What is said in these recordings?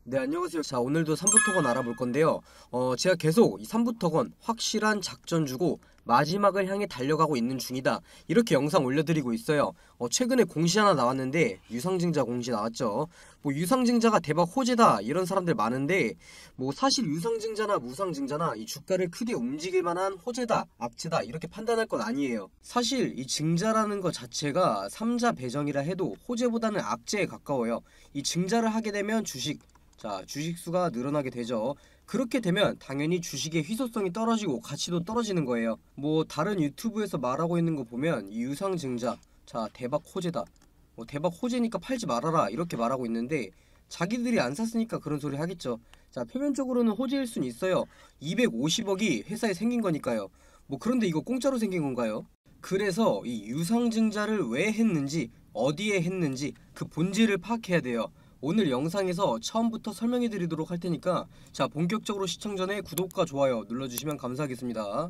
네, 안녕하세요. 자, 오늘도 삼부토건 알아볼 건데요. 제가 계속 이 삼부토건 확실한 작전 주고 마지막을 향해 달려가고 있는 중이다, 이렇게 영상 올려드리고 있어요. 최근에 공시 하나 나왔는데 유상증자 공시 나왔죠. 뭐 유상증자가 대박 호재다 이런 사람들 많은데, 뭐 사실 유상증자나 무상증자나 이 주가를 크게 움직일 만한 호재다 악재다 이렇게 판단할 건 아니에요. 사실 이 증자라는 것 자체가 삼자 배정이라 해도 호재보다는 악재에 가까워요. 이 증자를 하게 되면 주식수가 늘어나게 되죠. 그렇게 되면 당연히 주식의 희소성이 떨어지고 가치도 떨어지는 거예요. 뭐 다른 유튜브에서 말하고 있는 거 보면 이 유상증자, 대박 호재다, 대박 호재니까 팔지 말아라 이렇게 말하고 있는데, 자기들이 안 샀으니까 그런 소리 하겠죠. 표면적으로는 호재일 순 있어요. 250억이 회사에 생긴 거니까요. 뭐 그런데 이거 공짜로 생긴 건가요? 그래서 이 유상증자를 왜 했는지, 어디에 했는지 그 본질을 파악해야 돼요. 오늘 영상에서 처음부터 설명해 드리도록 할 테니까 본격적으로 시청 전에 구독과 좋아요 눌러주시면 감사하겠습니다.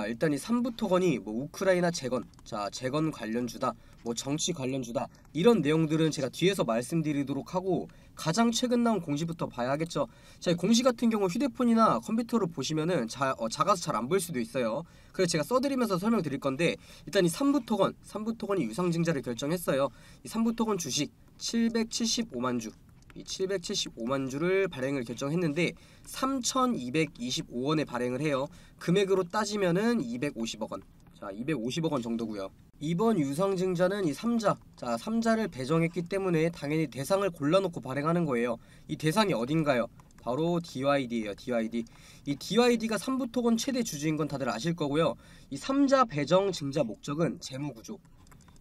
일단 이 삼부토건이 뭐 우크라이나 재건 관련주다, 뭐 정치 관련주다, 이런 내용들은 제가 뒤에서 말씀드리도록 하고, 가장 최근 나온 공시부터 봐야 하겠죠. 이 공시 같은 경우 휴대폰이나 컴퓨터로 보시면은 작아서 잘 안 보일 수도 있어요. 그래서 제가 써드리면서 설명드릴 건데, 일단 이 삼부토건이 유상증자를 결정했어요. 이 삼부토건 주식 775만 주, 이 775만 주를 발행을 결정했는데 3,225원에 발행을 해요. 금액으로 따지면은 250억 원. 250억 원 정도고요. 이번 유상증자는 이 3자를 배정했기 때문에 당연히 대상을 골라놓고 발행하는 거예요. 이 대상이 어딘가요? 바로 DYD예요. DYD. 이 DYD가 삼부토건 최대 주주인 건 다들 아실 거고요. 이 3자 배정 증자 목적은 재무구조,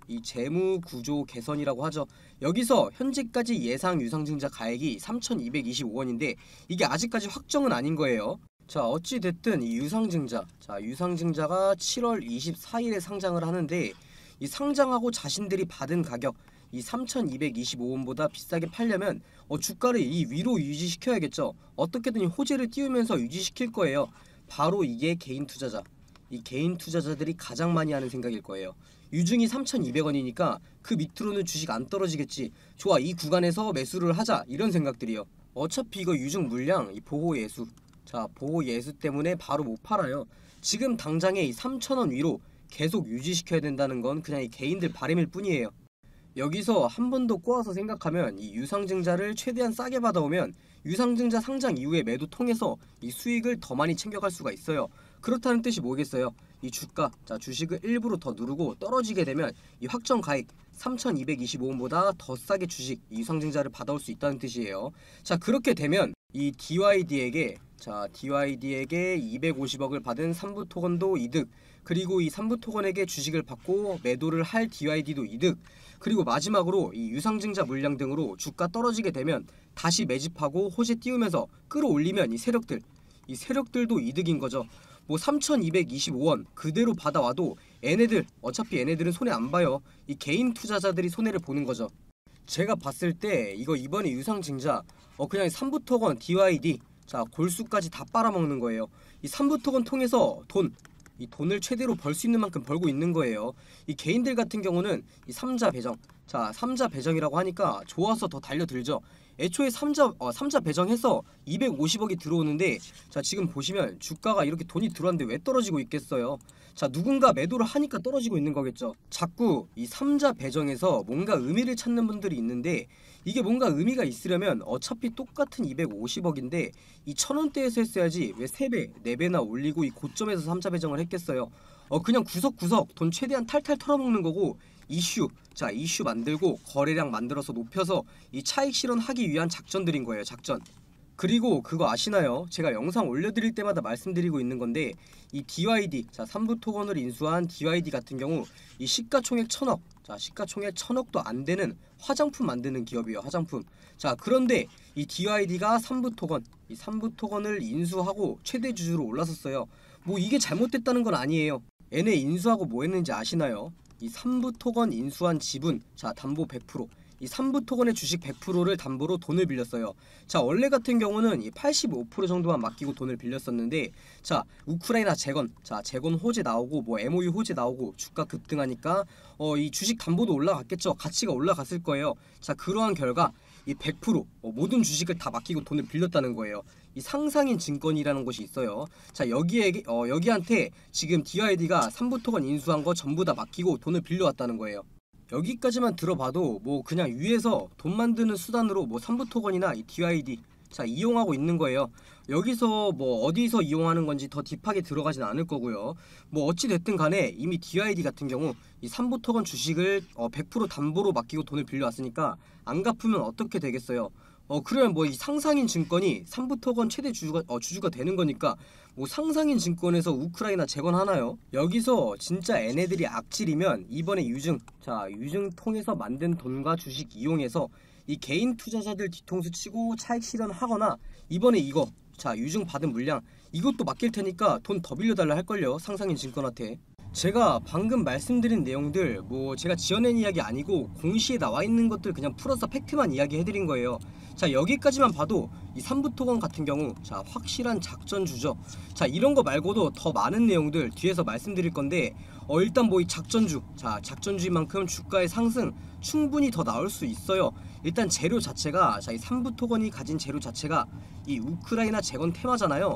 이 재무구조 개선이라고 하죠. 여기서 현재까지 예상 유상증자 가액이 3,225원인데 이게 아직까지 확정은 아닌 거예요. 어찌됐든 이 유상증자가 7월 24일에 상장을 하는데, 이 상장하고 자신들이 받은 가격 이 3,225원보다 비싸게 팔려면 주가를 이 위로 유지시켜야겠죠. 어떻게든 이 호재를 띄우면서 유지시킬 거예요. 바로 이게 개인 투자자, 이 개인 투자자들이 가장 많이 하는 생각일 거예요. 유증이 3,200원이니까 그 밑으로는 주식 안 떨어지겠지, 좋아 이 구간에서 매수를 하자, 이런 생각들이요. 어차피 이거 유증 물량 이 보호예수, 보호예수 때문에 바로 못 팔아요. 지금 당장에 이 3,000원 위로 계속 유지시켜야 된다는 건 그냥 이 개인들 바람일 뿐이에요. 여기서 한 번 더 꼬아서 생각하면, 이 유상증자를 최대한 싸게 받아오면 유상증자 상장 이후에 매도 통해서 이 수익을 더 많이 챙겨갈 수가 있어요. 그렇다는 뜻이 뭐겠어요? 이 주식을 일부러 더 누르고 떨어지게 되면 이 확정 가액 3,225원보다 더 싸게 이 유상증자를 받아올 수 있다는 뜻이에요. 그렇게 되면 이 DYD에게 250억을 받은 삼부토건도 이득, 그리고 이 삼부토건에게 주식을 받고 매도를 할 DYD도 이득, 그리고 마지막으로 이 유상증자 물량 등으로 주가 떨어지게 되면 다시 매집하고 호재 띄우면서 끌어올리면 이 세력들도 이득인 거죠. 뭐 3,225원 그대로 받아와도 어차피 얘네들은 손해 안 봐요. 이 개인 투자자들이 손해를 보는 거죠. 제가 봤을 때 이번에 유상증자 그냥 삼부토건 DYD 골수까지 다 빨아먹는 거예요. 이 삼부토건 통해서 이 돈을 최대로 벌 수 있는 만큼 벌고 있는 거예요. 이 개인들 같은 경우는 이 3자 배정, 3자 배정이라고 하니까 좋아서 더 달려들죠. 애초에 3자 배정해서 250억이 들어오는데, 지금 보시면 주가가 이렇게 돈이 들어왔는데 왜 떨어지고 있겠어요? 누군가 매도를 하니까 떨어지고 있는 거겠죠. 자꾸 이 3자 배정에서 뭔가 의미를 찾는 분들이 있는데, 이게 뭔가 의미가 있으려면 어차피 똑같은 250억인데 이 1,000원대에서 했어야지 왜 3배, 4배나 올리고 이 고점에서 3자 배정을 했겠어요. 그냥 구석구석 돈 최대한 탈탈 털어먹는 거고, 이슈 만들고 거래량 만들어서 높여서 이 차익 실현하기 위한 작전들인 거예요. 작전. 그리고 그거 아시나요? 제가 영상 올려드릴 때마다 말씀드리고 있는 건데, 이 DYD, 삼부토건을 인수한 DYD 같은 경우 이 시가총액 1,000억, 시가총액 1,000억도 안 되는 화장품 만드는 기업이에요. 화장품. 그런데 이 DYD가 이 삼부토건을 인수하고 최대 주주로 올라섰어요. 뭐 이게 잘못됐다는 건 아니에요. 얘네 인수하고 뭐 했는지 아시나요? 이 삼부토건 인수한 지분, 담보 100%, 이 삼부토건의 주식 100%를 담보로 돈을 빌렸어요. 원래 같은 경우는 이 85% 정도만 맡기고 돈을 빌렸었는데, 우크라이나 재건 호재 나오고 뭐 MOU 호재 나오고 주가 급등하니까 이 주식 담보도 올라갔겠죠. 가치가 올라갔을 거예요. 그러한 결과 이 100% 모든 주식을 다 맡기고 돈을 빌렸다는 거예요. 이 상상인 증권이라는 것이 있어요. 자, 여기한테 지금 DYD가 삼부토건 인수한 거 전부 다 맡기고 돈을 빌려왔다는 거예요. 여기까지만 들어봐도 뭐 그냥 위에서 돈 만드는 수단으로 뭐 삼부토건이나 이 DYD 자 이용하고 있는 거예요. 여기서 뭐 어디서 이용하는 건지 더 딥하게 들어가진 않을 거고요. 뭐 어찌 됐든 간에 이미 DYD 같은 경우 이 삼부토건 주식을 100% 담보로 맡기고 돈을 빌려왔으니까 안 갚으면 어떻게 되겠어요? 그러면 뭐 이 상상인 증권이 삼부토건 최대 주주가 되는 거니까 뭐 상상인 증권에서 우크라이나 재건하나요? 여기서 진짜 얘네들이 악질이면 이번에 유증 통해서 만든 돈과 주식 이용해서 이 개인 투자자들 뒤통수 치고 차익 실현하거나 이번에 이거 유증 받은 물량 이것도 맡길 테니까 돈 더 빌려달라 할걸요. 상상인 증권한테. 제가 방금 말씀드린 내용들 뭐 제가 지어낸 이야기 아니고 공시에 나와 있는 것들 그냥 풀어서 팩트만 이야기해드린 거예요. 자, 여기까지만 봐도 이 삼부토건 같은 경우 확실한 작전주죠. 자, 이런 거 말고도 더 많은 내용들 뒤에서 말씀드릴 건데 일단 뭐 이 작전주인 만큼 주가의 상승 충분히 더 나올 수 있어요. 일단 재료 자체가 이 삼부토건이 가진 재료 자체가 이 우크라이나 재건 테마잖아요.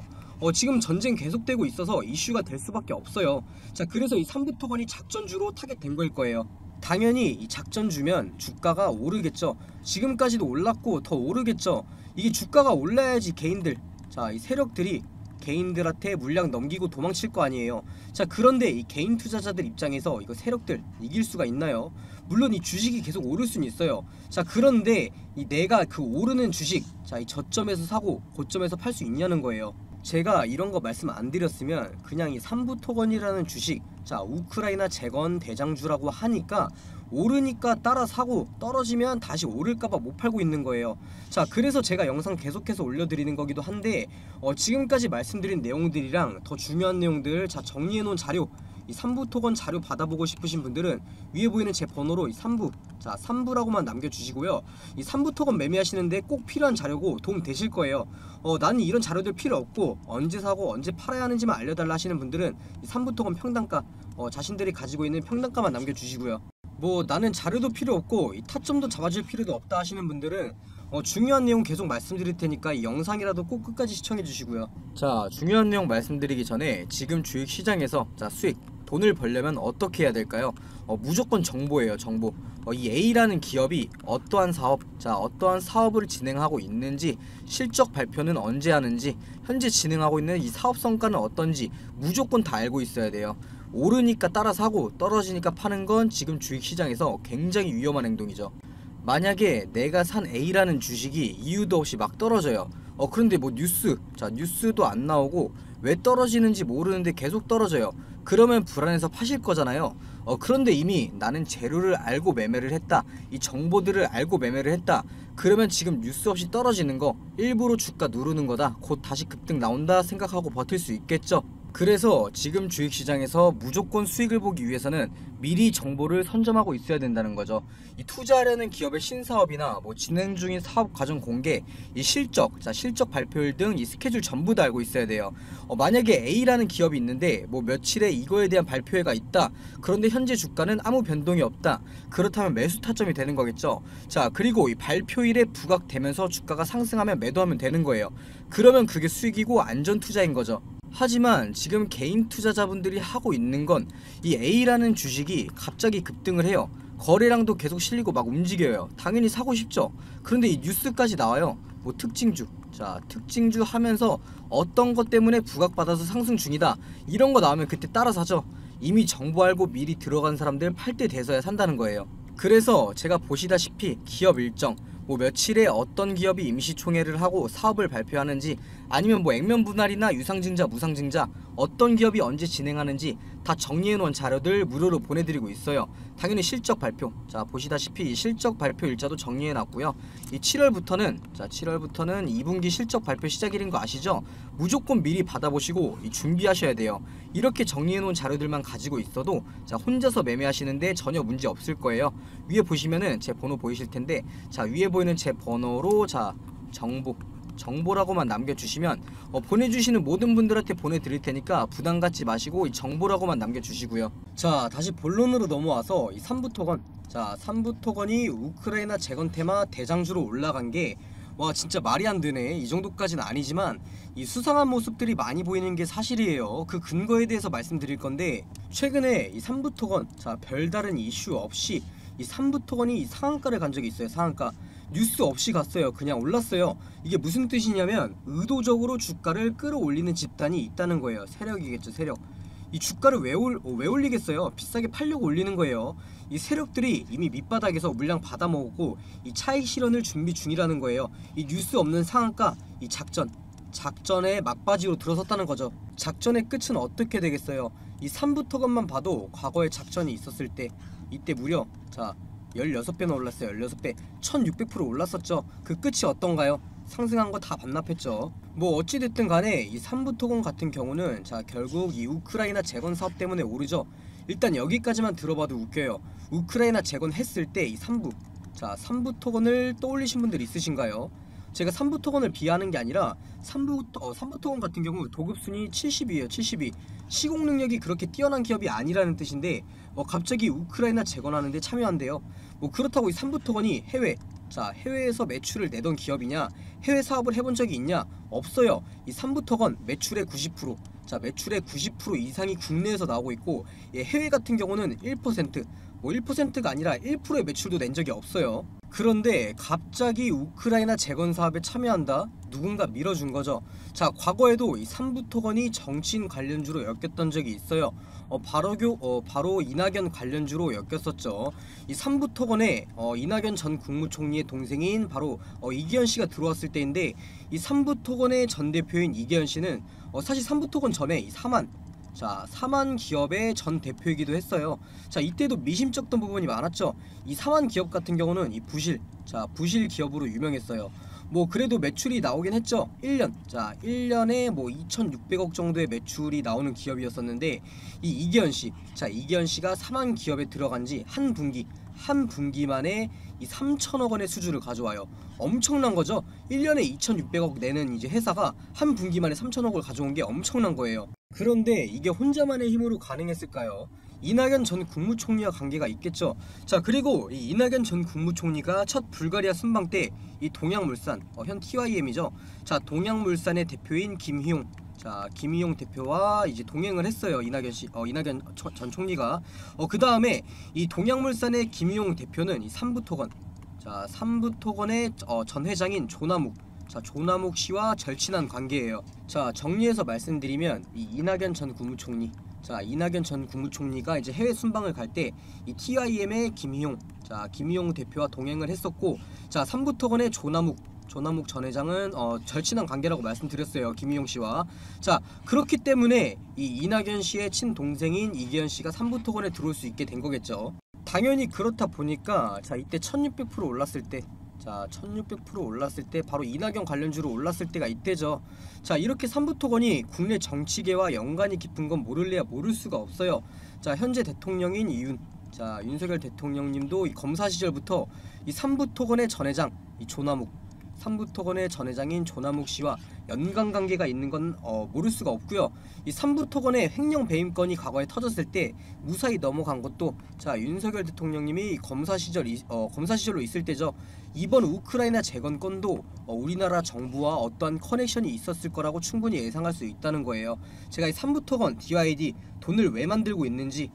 지금 전쟁 계속되고 있어서 이슈가 될 수밖에 없어요. 자, 그래서 이 삼부토건이 작전주로 타겟된 거일 거예요. 당연히 이 작전주면 주가가 오르겠죠. 지금까지도 올랐고 더 오르겠죠. 이게 주가가 올라야지 이 세력들이 개인들한테 물량 넘기고 도망칠 거 아니에요. 자, 그런데 이 개인 투자자들 입장에서 이거 세력들 이길 수가 있나요? 물론 이 주식이 계속 오를 수는 있어요. 자, 그런데 내가 그 오르는 주식 이 저점에서 사고 고점에서 팔 수 있냐는 거예요. 제가 이런 거 말씀 안 드렸으면 그냥 이 삼부토건이라는 주식 우크라이나 재건 대장주라고 하니까 오르니까 따라 사고 떨어지면 다시 오를까봐 못 팔고 있는 거예요. 자, 그래서 제가 영상 계속해서 올려드리는 거기도 한데 지금까지 말씀드린 내용들이랑 더 중요한 내용들 정리해놓은 자료 이 삼부토건 자료 받아보고 싶으신 분들은 위에 보이는 제 번호로 이 3부라고만 남겨주시고요. 이 삼부토건 매매하시는데 꼭 필요한 자료고 도움 되실 거예요. 나는 이런 자료들 필요 없고 언제 사고 언제 팔아야 하는지만 알려달라 하시는 분들은 이 삼부토건 평단가 자신들이 가지고 있는 평단가만 남겨주시고요. 뭐 나는 자료도 필요 없고 이 타점도 잡아줄 필요도 없다 하시는 분들은 중요한 내용 계속 말씀드릴 테니까 이 영상이라도 꼭 끝까지 시청해 주시고요. 자, 중요한 내용 말씀드리기 전에 지금 주식시장에서 수익 돈을 벌려면 어떻게 해야 될까요? 무조건 정보예요. 정보. 이 A라는 기업이 어떠한 사업을 진행하고 있는지, 실적 발표는 언제 하는지, 현재 진행하고 있는 이 사업 성과는 어떤지 무조건 다 알고 있어야 돼요. 오르니까 따라 사고 떨어지니까 파는 건 지금 주식시장에서 굉장히 위험한 행동이죠. 만약에 내가 산 A라는 주식이 이유도 없이 막 떨어져요. 그런데 뭐 뉴스도 안 나오고 왜 떨어지는지 모르는데 계속 떨어져요. 그러면 불안해서 파실 거잖아요. 그런데 이미 나는 재료를 알고 매매를 했다, 이 정보들을 알고 매매를 했다, 그러면 지금 뉴스 없이 떨어지는 거 일부러 주가 누르는 거다, 곧 다시 급등 나온다 생각하고 버틸 수 있겠죠. 그래서 지금 주식시장에서 무조건 수익을 보기 위해서는 미리 정보를 선점하고 있어야 된다는 거죠. 이 투자하려는 기업의 신사업이나 뭐 진행 중인 사업 과정 공개, 이 실적 발표일 등 이 스케줄 전부 다 알고 있어야 돼요. 만약에 A라는 기업이 있는데 뭐 며칠에 이거에 대한 발표회가 있다, 그런데 현재 주가는 아무 변동이 없다, 그렇다면 매수 타점이 되는 거겠죠. 자, 그리고 이 발표일에 부각되면서 주가가 상승하면 매도하면 되는 거예요. 그러면 그게 수익이고 안전 투자인 거죠. 하지만 지금 개인 투자자분들이 하고 있는 건 이 A라는 주식이 갑자기 급등을 해요. 거래량도 계속 실리고 막 움직여요. 당연히 사고 싶죠. 그런데 이 뉴스까지 나와요. 뭐 특징주 하면서 어떤 것 때문에 부각받아서 상승 중이다, 이런 거 나오면 그때 따라 사죠. 이미 정보 알고 미리 들어간 사람들 팔 때 돼서야 산다는 거예요. 그래서 제가 보시다시피 기업 일정, 뭐 며칠에 어떤 기업이 임시총회를 하고 사업을 발표하는지, 아니면 뭐 액면 분할이나 유상증자 무상증자 어떤 기업이 언제 진행하는지 다 정리해놓은 자료들 무료로 보내드리고 있어요. 당연히 실적 발표, 보시다시피 이 실적 발표 일자도 정리해놨고요. 이 7월부터는 2분기 실적 발표 시작일인 거 아시죠? 무조건 미리 받아보시고 준비하셔야 돼요. 이렇게 정리해놓은 자료들만 가지고 있어도 혼자서 매매하시는데 전혀 문제 없을 거예요. 위에 보시면은 제 번호 보이실 텐데, 위에 보이는 제 번호로 정보 정보라고만 남겨주시면 보내주시는 모든 분들한테 보내드릴 테니까 부담 갖지 마시고 이 정보라고만 남겨주시고요. 자, 다시 본론으로 넘어와서 이 3부 토건. 자, 3부 토건이 우크라이나 재건 테마 대장주로 올라간 게 와 진짜 말이 안 되네. 이 정도까지는 아니지만 이 수상한 모습들이 많이 보이는 게 사실이에요. 그 근거에 대해서 말씀드릴 건데, 최근에 이 3부 토건, 자 별다른 이슈 없이 이 3부 토건이 상한가를 간 적이 있어요. 상한가 뉴스 없이 갔어요. 그냥 올랐어요. 이게 무슨 뜻이냐면 의도적으로 주가를 끌어올리는 집단이 있다는 거예요. 세력이겠죠, 세력. 이 주가를 왜 올리겠어요? 비싸게 팔려고 올리는 거예요. 이 세력들이 이미 밑바닥에서 물량 받아먹고 이 차익 실현을 준비 중이라는 거예요. 이 뉴스 없는 상한가, 이 작전의 막바지로 들어섰다는 거죠. 작전의 끝은 어떻게 되겠어요? 이 3부 토건만 봐도 과거에 작전이 있었을 때 이때 무려 자 16배나 올랐어요. 16배 1600% 올랐었죠. 그 끝이 어떤가요? 상승한 거 다 반납했죠. 뭐 어찌됐든 간에 이 3부 토건 같은 경우는 자 결국 이 우크라이나 재건 사업 때문에 오르죠. 일단 여기까지만 들어봐도 웃겨요. 우크라이나 재건했을 때 이 3부, 자 3부 토건을 떠올리신 분들 있으신가요? 제가 3부 토건을 비하하는 게 아니라 3부 토건 같은 경우 도급순위 70이에요. 72. 시공 능력이 그렇게 뛰어난 기업이 아니라는 뜻인데 갑자기 우크라이나 재건하는데 참여한대요. 뭐 그렇다고 이 3부 토건이 해외에서 매출을 내던 기업이냐, 해외 사업을 해본 적이 있냐? 없어요. 이 3부 토건 매출의 90%, 자 매출의 90% 이상이 국내에서 나오고 있고, 해외 같은 경우는 1%, 뭐 1%가 아니라 1%의 매출도 낸 적이 없어요. 그런데 갑자기 우크라이나 재건 사업에 참여한다? 누군가 밀어준 거죠. 자 과거에도 이 3부 토건이 정치인 관련주로 엮였던 적이 있어요. 바로 이낙연 관련주로 엮였었죠. 이 3부 토건에 이낙연 전 국무총리의 동생인 바로 이기현 씨가 들어왔을 때인데, 이 3부 토건의 전 대표인 이기현 씨는 사실 3부 토건 전에 이 사만 기업의 전 대표이기도 했어요. 자 이때도 미심쩍던 부분이 많았죠. 이 사만 기업 같은 경우는 이 부실 기업으로 유명했어요. 뭐 그래도 매출이 나오긴 했죠. 1년에 뭐 2,600억 정도의 매출이 나오는 기업이었었는데, 이 이기현 씨가 사만 기업에 들어간 지 한 분기만에 이 3천억 원의 수주를 가져와요. 엄청난 거죠. 1년에 2,600억 내는 이제 회사가 한 분기만에 3천억을 가져온 게 엄청난 거예요. 그런데 이게 혼자만의 힘으로 가능했을까요? 이낙연 전 국무총리와 관계가 있겠죠. 자 그리고 이 이낙연 전 국무총리가 첫 불가리아 순방 때 이 동양물산, 현 TYM이죠. 자 동양물산의 대표인 김희용 대표와 이제 동행을 했어요. 이낙연 전 총리가. 그 다음에 이 동양물산의 김희용 대표는 이 3부 토건, 자 3부 토건의 전 회장인 조남욱 씨와 절친한 관계예요. 자 정리해서 말씀드리면 이 이낙연 전 국무총리가 이제 해외 순방을 갈 때 이 TIM의 김희용 대표와 동행을 했었고, 자 3부 토건의 조남욱 전 회장은 절친한 관계라고 말씀드렸어요. 김희용 씨와. 자 그렇기 때문에 이 이낙연 씨의 친동생인 이기현 씨가 3부 토건에 들어올 수 있게 된 거겠죠. 당연히 그렇다 보니까 자 이때 1600% 올랐을 때, 자 1600% 올랐을 때 바로 이낙연 관련주로 올랐을 때가 이때죠. 자 이렇게 3부 토건이 국내 정치계와 연관이 깊은 건 모를래야 모를 수가 없어요. 자 현재 대통령인 윤석열 대통령님도 이 검사 시절부터 이 3부 토건의 전 회장 이 3부 토건의 전 회장인 조남욱 씨와 연관 관계가 있는 건 모를 수가 없고요. 이 3부 토건의 횡령 배임건이 과거에 터졌을 때 무사히 넘어간 것도 자 윤석열 대통령님이 검사 시절로 있을 때죠. 이번 우크라이나 재건 건도 우리나라 정부와 어떠한 커넥션이 있었을 거라고 충분히 예상할 수 있다는 거예요. 제가 이 3부 토건 DYD 돈을 왜 만들고 있는지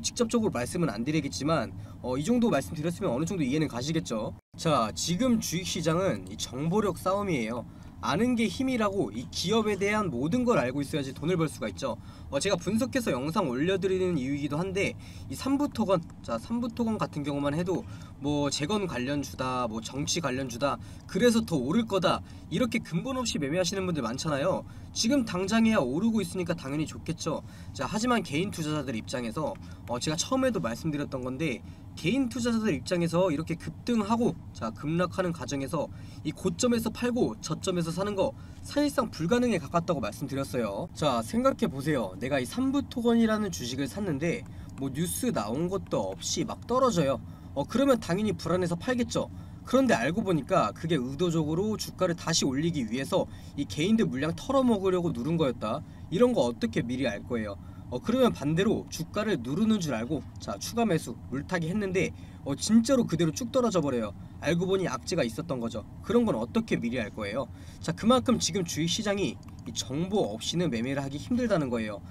직접적으로 말씀은 안 드리겠지만 이 정도 말씀드렸으면 어느 정도 이해는 가시겠죠. 자 지금 주식시장은 이 정보력 싸움이에요. 아는 게 힘이라고 이 기업에 대한 모든 걸 알고 있어야지 돈을 벌 수가 있죠. 제가 분석해서 영상 올려드리는 이유이기도 한데, 이 3부 토건, 자 3부 토건 같은 경우만 해도 뭐 재건 관련주다, 뭐 정치 관련주다, 그래서 더 오를 거다, 이렇게 근본 없이 매매하시는 분들 많잖아요. 지금 당장에야 오르고 있으니까 당연히 좋겠죠. 자 하지만 개인 투자자들 입장에서 제가 처음에도 말씀드렸던 건데, 개인 투자자들 입장에서 이렇게 급등하고 자 급락하는 과정에서 이 고점에서 팔고 저점에서 사는 거 사실상 불가능에 가깝다고 말씀드렸어요. 자 생각해 보세요. 내가 이 3부 토건이라는 주식을 샀는데 뭐 뉴스 나온 것도 없이 막 떨어져요. 그러면 당연히 불안해서 팔겠죠. 그런데 알고 보니까 그게 의도적으로 주가를 다시 올리기 위해서 이 개인들 물량 털어먹으려고 누른 거였다. 이런 거 어떻게 미리 알 거예요? 그러면 반대로 주가를 누르는 줄 알고 자 추가 매수 물타기 했는데 진짜로 그대로 쭉 떨어져 버려요. 알고 보니 악재가 있었던 거죠. 그런 건 어떻게 미리 알 거예요? 자 그만큼 지금 주식시장이 이 정보 없이는 매매를 하기 힘들다는 거예요.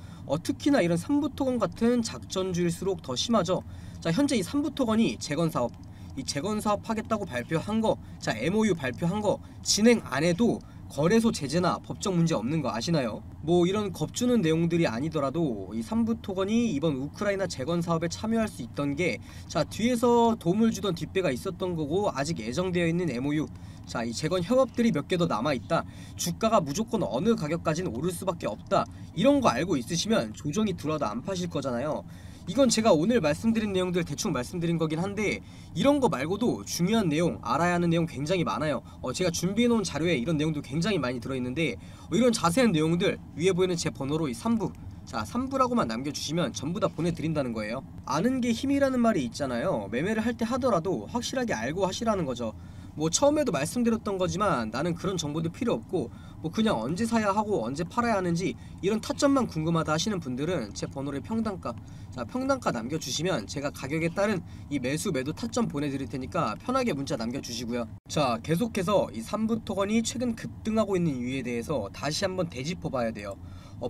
특히나 이런 삼부토건 같은 작전주일수록 더 심하죠. 자 현재 이 삼부토건이 재건사업 이 재건사업 하겠다고 발표한 거, 자 MOU 발표한 거 진행 안 해도 거래소 제재나 법적 문제 없는 거 아시나요? 뭐 이런 겁주는 내용들이 아니더라도 이 삼부토건이 이번 우크라이나 재건 사업에 참여할 수 있던 게 자 뒤에서 도움을 주던 뒷배가 있었던 거고 아직 예정되어 있는 MOU 자 이 재건 협업들이 몇 개 더 남아있다. 주가가 무조건 어느 가격까지는 오를 수밖에 없다. 이런 거 알고 있으시면 조정이 들어도 안 파실 거잖아요. 이건 제가 오늘 말씀드린 내용들 대충 말씀드린 거긴 한데 이런 거 말고도 중요한 내용 알아야 하는 내용 굉장히 많아요. 제가 준비해 놓은 자료에 이런 내용도 굉장히 많이 들어있는데 이런 자세한 내용들 위에 보이는 제 번호로 이 3부 자 3부라고만 남겨주시면 전부 다 보내드린다는 거예요. 아는 게 힘이라는 말이 있잖아요. 매매를 할 때 하더라도 확실하게 알고 하시라는 거죠. 뭐 처음에도 말씀드렸던 거지만 나는 그런 정보도 필요 없고 뭐 그냥 언제 사야 하고 언제 팔아야 하는지 이런 타점만 궁금하다 하시는 분들은 제 번호를 평단가 자 평단가 남겨주시면 제가 가격에 따른 이 매수 매도 타점 보내드릴 테니까 편하게 문자 남겨주시고요. 자 계속해서 이 삼부토건이 최근 급등하고 있는 이유에 대해서 다시 한번 되짚어 봐야 돼요.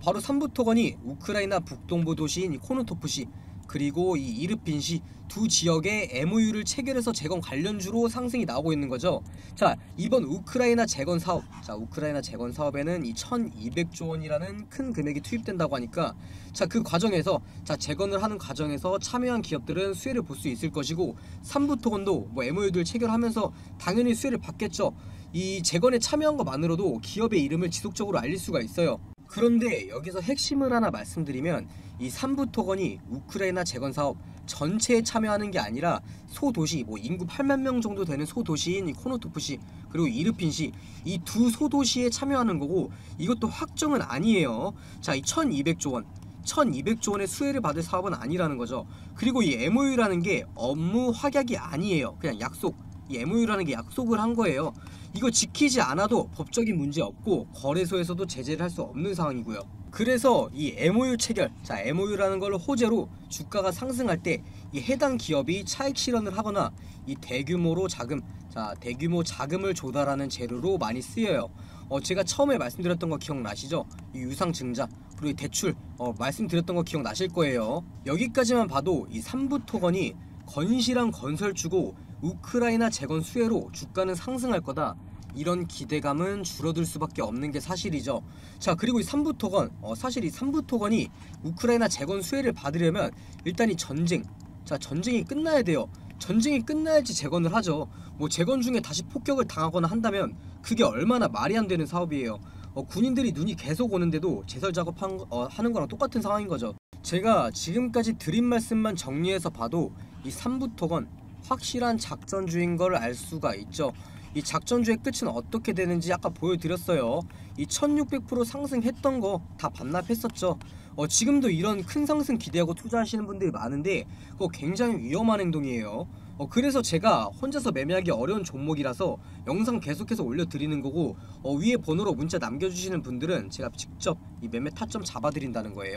바로 삼부토건이 우크라이나 북동부 도시인 코노토프시 그리고 이 이르핀시 두 지역의 MOU를 체결해서 재건 관련주로 상승이 나오고 있는 거죠. 자 이번 우크라이나 재건 사업 자 우크라이나 재건 사업에는 이 1200조 원이라는 큰 금액이 투입된다고 하니까 자 그 과정에서 자 재건을 하는 과정에서 참여한 기업들은 수혜를 볼 수 있을 것이고 삼부토건도 뭐 MOU들 체결하면서 당연히 수혜를 받겠죠. 이 재건에 참여한 것만으로도 기업의 이름을 지속적으로 알릴 수가 있어요. 그런데 여기서 핵심을 하나 말씀드리면 이 삼부토건이 우크라이나 재건사업 전체에 참여하는 게 아니라 소도시 뭐 인구 8만 명 정도 되는 소도시인 이 코노토프시 그리고 이르핀시 이 두 소도시에 참여하는 거고 이것도 확정은 아니에요. 자 이 1200조 원 1200조 원의 수혜를 받을 사업은 아니라는 거죠. 그리고 이 MOU라는 게 업무 확약이 아니에요. 그냥 약속 이 MOU라는 게 약속을 한 거예요. 이거 지키지 않아도 법적인 문제 없고 거래소에서도 제재를 할 수 없는 상황이고요. 그래서 이 MOU 체결 자 MOU라는 걸 호재로 주가가 상승할 때 이 해당 기업이 차익 실현을 하거나 이 대규모 자금을 조달하는 재료로 많이 쓰여요. 제가 처음에 말씀드렸던 거 기억나시죠? 이 유상증자 그리고 이 대출 말씀드렸던 거 기억나실 거예요. 여기까지만 봐도 이 삼부토건이 건실한 건설주고 우크라이나 재건 수혜로 주가는 상승할 거다. 이런 기대감은 줄어들 수밖에 없는 게 사실이죠. 자 그리고 이 삼부토건 사실 이 삼부토건이 우크라이나 재건 수혜를 받으려면 일단 이 전쟁이 끝나야 돼요. 전쟁이 끝나야지 재건을 하죠. 뭐 재건 중에 다시 폭격을 당하거나 한다면 그게 얼마나 말이 안 되는 사업이에요. 군인들이 눈이 계속 오는데도 제설 작업하는 거랑 똑같은 상황인 거죠. 제가 지금까지 드린 말씀만 정리해서 봐도 이 삼부토건 확실한 작전주인 걸 알 수가 있죠. 이 작전주의 끝은 어떻게 되는지 아까 보여드렸어요. 이 1600% 상승했던 거 다 반납했었죠. 지금도 이런 큰 상승 기대하고 투자하시는 분들이 많은데 그거 굉장히 위험한 행동이에요. 그래서 제가 혼자서 매매하기 어려운 종목이라서 영상 계속해서 올려드리는 거고 위에 번호로 문자 남겨주시는 분들은 제가 직접 이 매매 타점 잡아드린다는 거예요.